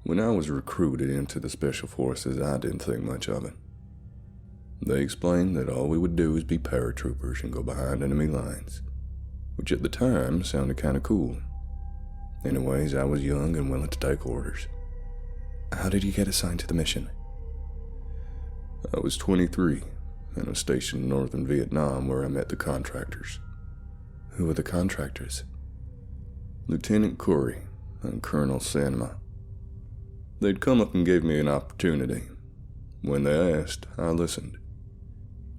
When I was recruited into the Special Forces, I didn't think much of it. They explained that all we would do is be paratroopers and go behind enemy lines, which at the time sounded kind of cool. Anyways, I was young and willing to take orders. How did you get assigned to the mission? I was 23 and was stationed in northern Vietnam where I met the contractors. Who were the contractors? Lieutenant Corey and Colonel Sanma. They'd come up and gave me an opportunity. When they asked, I listened.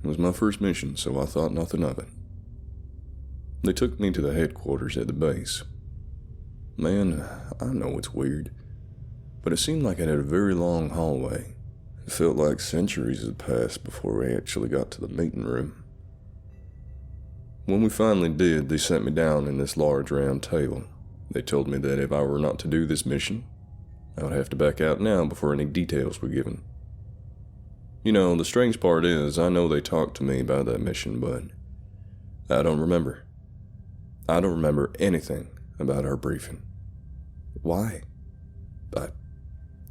It was my first mission, so I thought nothing of it. They took me to the headquarters at the base. Man, I know it's weird, but it seemed like it had a very long hallway. It felt like centuries had passed before we actually got to the meeting room. When we finally did, they sat me down in this large round table. They told me that if I were not to do this mission, I would have to back out now before any details were given. You know, the strange part is, I know they talked to me about that mission, but I don't remember. I don't remember anything about our briefing. Why? I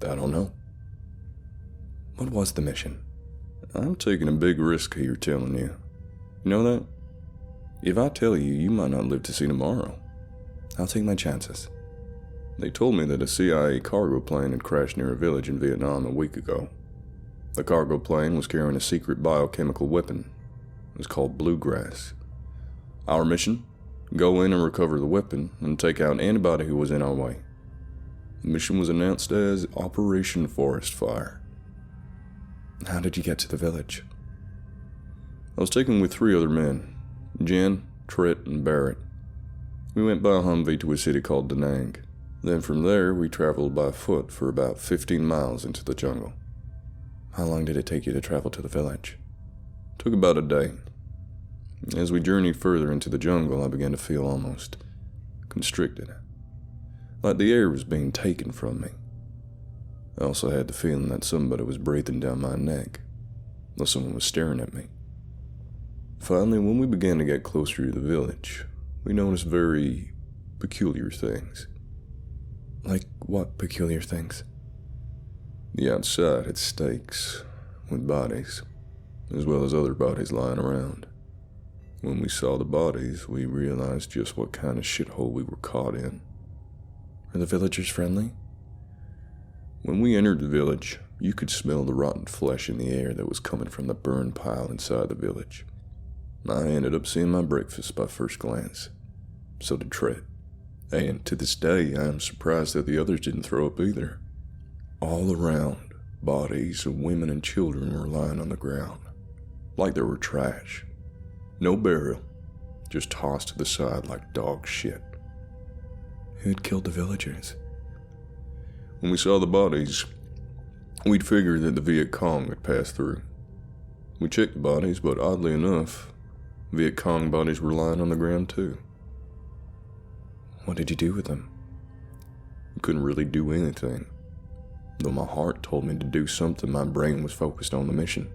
don't know. What was the mission? I'm taking a big risk here telling you. You know that? If I tell you, you might not live to see tomorrow. I'll take my chances. They told me that a CIA cargo plane had crashed near a village in Vietnam a week ago. The cargo plane was carrying a secret biochemical weapon. It was called Bluegrass. Our mission? Go in and recover the weapon and take out anybody who was in our way. The mission was announced as Operation Forest Fire. How did you get to the village? I was taken with 3 other men, Jen, Tret, and Barrett. We went by Humvee to a city called Da Nang. Then from there, we traveled by foot for about 15 miles into the jungle. How long did it take you to travel to the village? Took about a day. As we journeyed further into the jungle, I began to feel almost constricted, like the air was being taken from me. I also had the feeling that somebody was breathing down my neck, though someone was staring at me. Finally, when we began to get closer to the village, we noticed very peculiar things. Like what peculiar things? The outside had stakes with bodies, as well as other bodies lying around. When we saw the bodies, we realized just what kind of shithole we were caught in. Are the villagers friendly? When we entered the village, you could smell the rotten flesh in the air that was coming from the burn pile inside the village. I ended up seeing my breakfast by first glance. So did Tret. And to this day, I am surprised that the others didn't throw up either. All around, bodies of women and children were lying on the ground, like they were trash. No burial, just tossed to the side like dog shit. Who had killed the villagers? When we saw the bodies, we'd figured that the Viet Cong had passed through. We checked the bodies, but oddly enough, Viet Cong bodies were lying on the ground too. What did you do with them? I couldn't really do anything. Though my heart told me to do something, my brain was focused on the mission.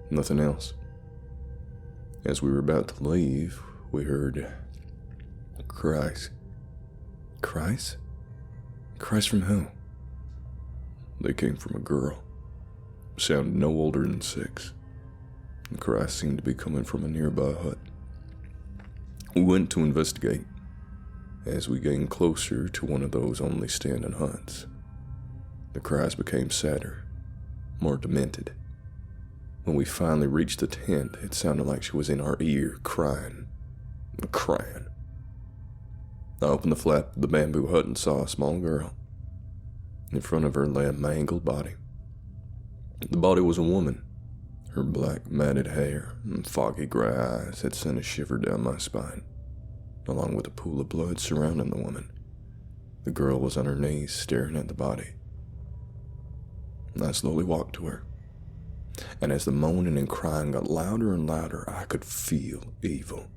Nothing else. As we were about to leave, we heard cries. Cries? Cries from who? They came from a girl. Sounded no older than 6. The cries seemed to be coming from a nearby hut. We went to investigate. As we gained closer to one of those only standing huts, the cries became sadder, more demented. When we finally reached the tent, it sounded like she was in our ear, crying. I opened the flap of the bamboo hut and saw a small girl. In front of her lay a mangled body. The body was a woman. Her black, matted hair and foggy gray eyes had sent a shiver down my spine, along with a pool of blood surrounding the woman. The girl was on her knees, staring at the body. I slowly walked to her, and as the moaning and crying got louder and louder, I could feel evil.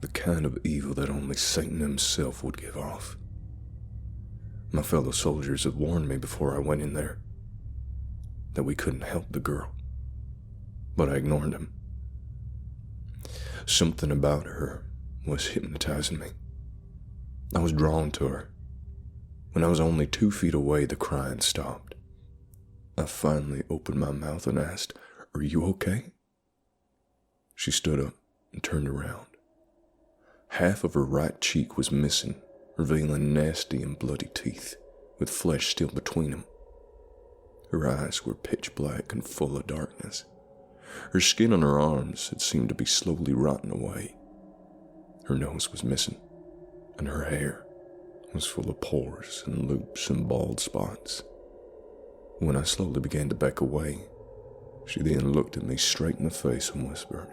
The kind of evil that only Satan himself would give off. My fellow soldiers had warned me before I went in there that we couldn't help the girl, but I ignored them. Something about her was hypnotizing me. I was drawn to her. When I was only 2 feet away, the crying stopped. I finally opened my mouth and asked, "Are you okay?" She stood up and turned around. Half of her right cheek was missing, revealing nasty and bloody teeth, with flesh still between them. Her eyes were pitch black and full of darkness. Her skin on her arms had seemed to be slowly rotting away. Her nose was missing, and her hair was full of pores and loops and bald spots. When I slowly began to back away, she then looked at me straight in the face and whispered.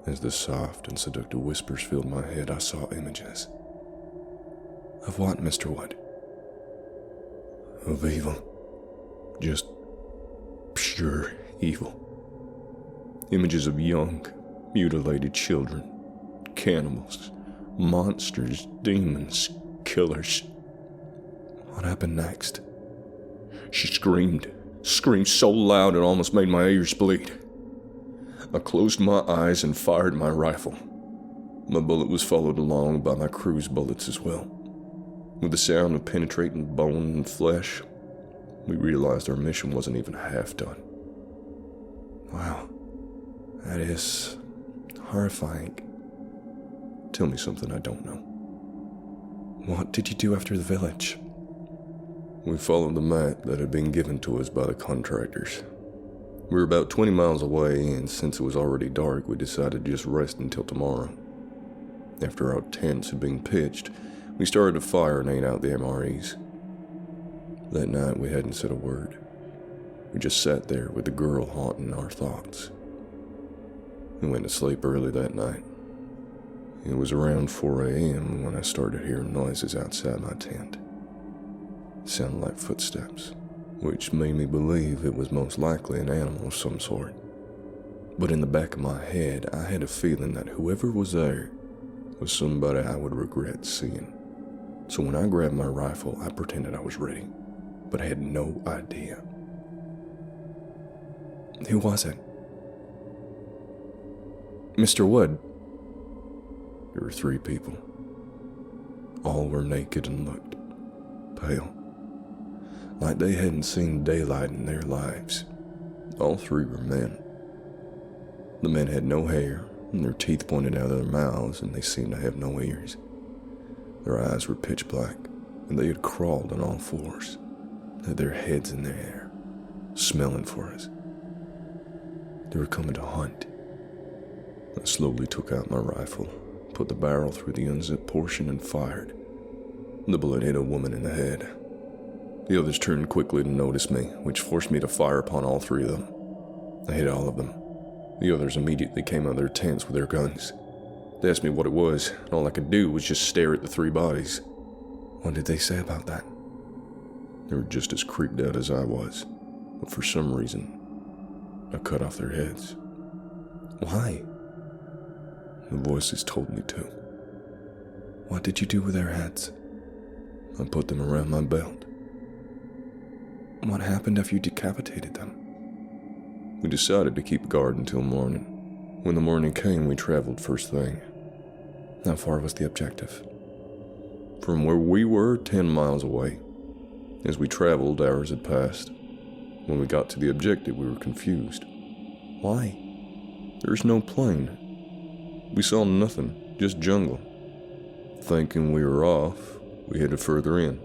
As the soft and seductive whispers filled my head, I saw images. Of what, Mr. Wood? Of evil. Just pure evil. Images of young, mutilated children, cannibals, monsters, demons, killers. What happened next? She screamed so loud it almost made my ears bleed. I closed my eyes and fired my rifle. My bullet was followed along by my crew's bullets as well. With the sound of penetrating bone and flesh, we realized our mission wasn't even half done. Wow, that is horrifying. Tell me something I don't know. What did you do after the village? We followed the map that had been given to us by the contractors. We were about 20 miles away, and since it was already dark, we decided to just rest until tomorrow. After our tents had been pitched, we started to fire and aim out the MREs. That night, we hadn't said a word. We just sat there with the girl haunting our thoughts. We went to sleep early that night. It was around 4 a.m. when I started hearing noises outside my tent. It sounded like footsteps, which made me believe it was most likely an animal of some sort. But in the back of my head, I had a feeling that whoever was there was somebody I would regret seeing. So when I grabbed my rifle, I pretended I was ready, but I had no idea. Who was it? Mr. Wood. There were 3 people. All were naked and looked pale, like they hadn't seen daylight in their lives. All 3 were men. The men had no hair, and their teeth pointed out of their mouths, and they seemed to have no ears. Their eyes were pitch black, and they had crawled on all 4s, had their heads in the air, smelling for us. They were coming to hunt. I slowly took out my rifle, put the barrel through the unzipped portion, and fired. The bullet hit a woman in the head. The others turned quickly to notice me, which forced me to fire upon all 3 of them. I hit all of them. The others immediately came out of their tents with their guns. They asked me what it was, and all I could do was just stare at the 3 bodies. What did they say about that? They were just as creeped out as I was, but for some reason, I cut off their heads. Why? The voices told me to. What did you do with their heads? I put them around my belt. What happened after you decapitated them? We decided to keep guard until morning. When the morning came, we traveled first thing. How far was the objective? From where we were, 10 miles away. As we traveled, hours had passed. When we got to the objective, we were confused. Why? There's no plane. We saw nothing, just jungle. Thinking we were off, we headed further in,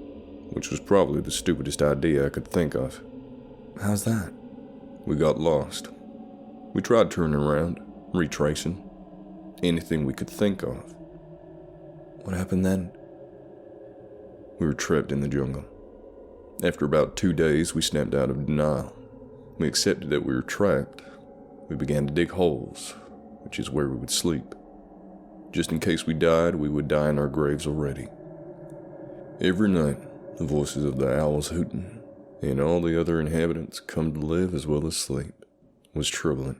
which was probably the stupidest idea I could think of. How's that? We got lost. We tried turning around, retracing, anything we could think of. What happened then? We were trapped in the jungle. After about 2 days, we snapped out of denial. We accepted that we were trapped. We began to dig holes, which is where we would sleep. Just in case we died, we would die in our graves already. Every night, the voices of the owls hooting, and all the other inhabitants come to live as well as sleep, was troubling.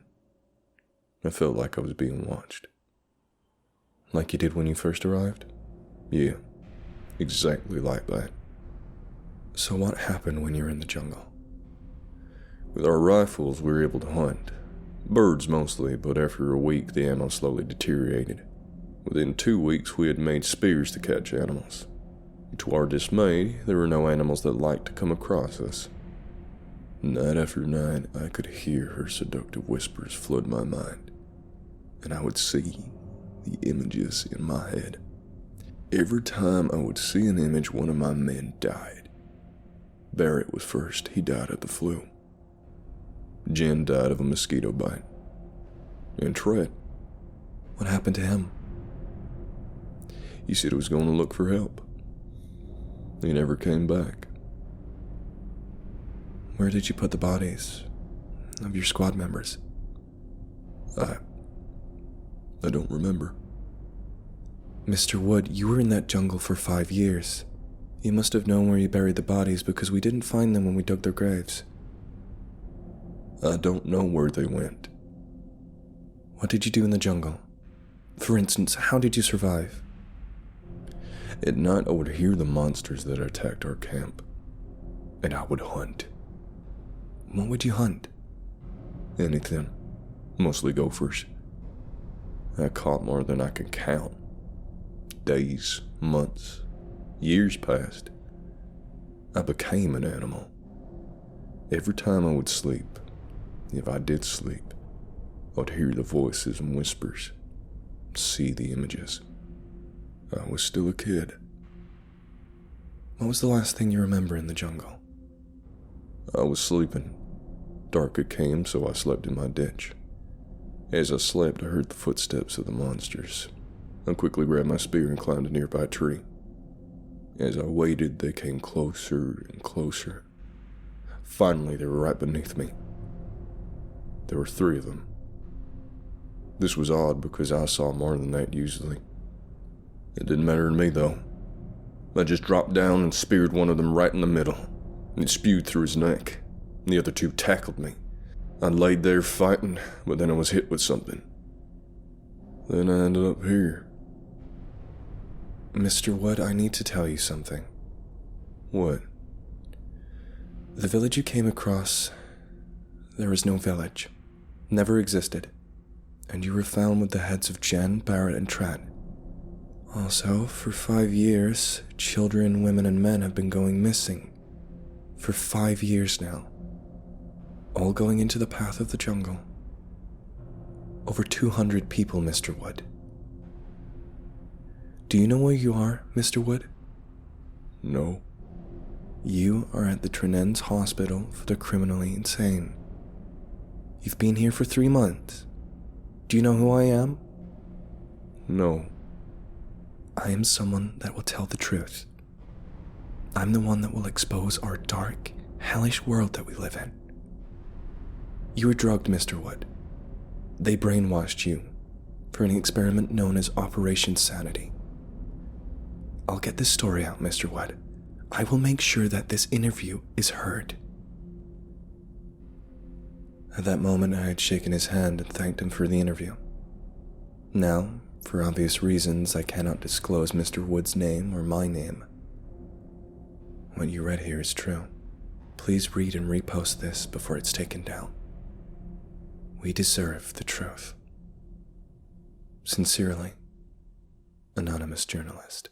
I felt like I was being watched. Like you did when you first arrived? Yeah, exactly like that. So what happened when you were in the jungle? With our rifles, we were able to hunt. Birds mostly, but after a week, the ammo slowly deteriorated. Within 2 weeks, we had made spears to catch animals. To our dismay, there were no animals that liked to come across us. Night after night, I could hear her seductive whispers flood my mind, and I would see the images in my head. Every time I would see an image, one of my men died. Barrett was first. He died of the flu. Jen died of a mosquito bite. And Trent, What happened to him? he said he was going to look for help. He never came back. Where did you put the bodies of your squad members? I don't remember. Mr. Wood, you were in that jungle for 5 years. You must have known where you buried the bodies because we didn't find them when we dug their graves. I don't know where they went. What did you do in the jungle? For instance, how did you survive? At night, I would hear the monsters that attacked our camp, and I would hunt. What would you hunt? Anything. Mostly gophers. I caught more than I can count. Days, months, years passed. I became an animal. Every time I would sleep, if I did sleep, I would hear the voices and whispers, see the images. I was still a kid. What was the last thing you remember in the jungle? I was sleeping. Dark it came, so I slept in my ditch. As I slept, I heard the footsteps of the monsters. I quickly grabbed my spear and climbed a nearby tree. As I waited, they came closer and closer. Finally, they were right beneath me. There were 3 of them. This was odd because I saw more than that usually. It didn't matter to me, though. I just dropped down and speared one of them right in the middle. It spewed through his neck. The other 2 tackled me. I laid there fighting, but then I was hit with something. Then I ended up here. Mr. Wood, I need to tell you something. What? The village you came across, there is no village. Never existed. And you were found with the heads of Jen, Barrett, and Trent. Also, for 5 years, children, women, and men have been going missing. For 5 years now. All going into the path of the jungle. Over 200 people, Mr. Wood. Do you know where you are, Mr. Wood? No. You are at the Trenens Hospital for the Criminally Insane. You've been here for 3 months. Do you know who I am? No. I am someone that will tell the truth. I'm the one that will expose our dark, hellish world that we live in. You were drugged, Mr. Wood. They brainwashed you for an experiment known as Operation Sanity. I'll get this story out, Mr. Wood. I will make sure that this interview is heard. At that moment, I had shaken his hand and thanked him for the interview. Now, for obvious reasons, I cannot disclose Mr. Wood's name or my name. What you read here is true. Please read and repost this before it's taken down. We deserve the truth. Sincerely, Anonymous Journalist.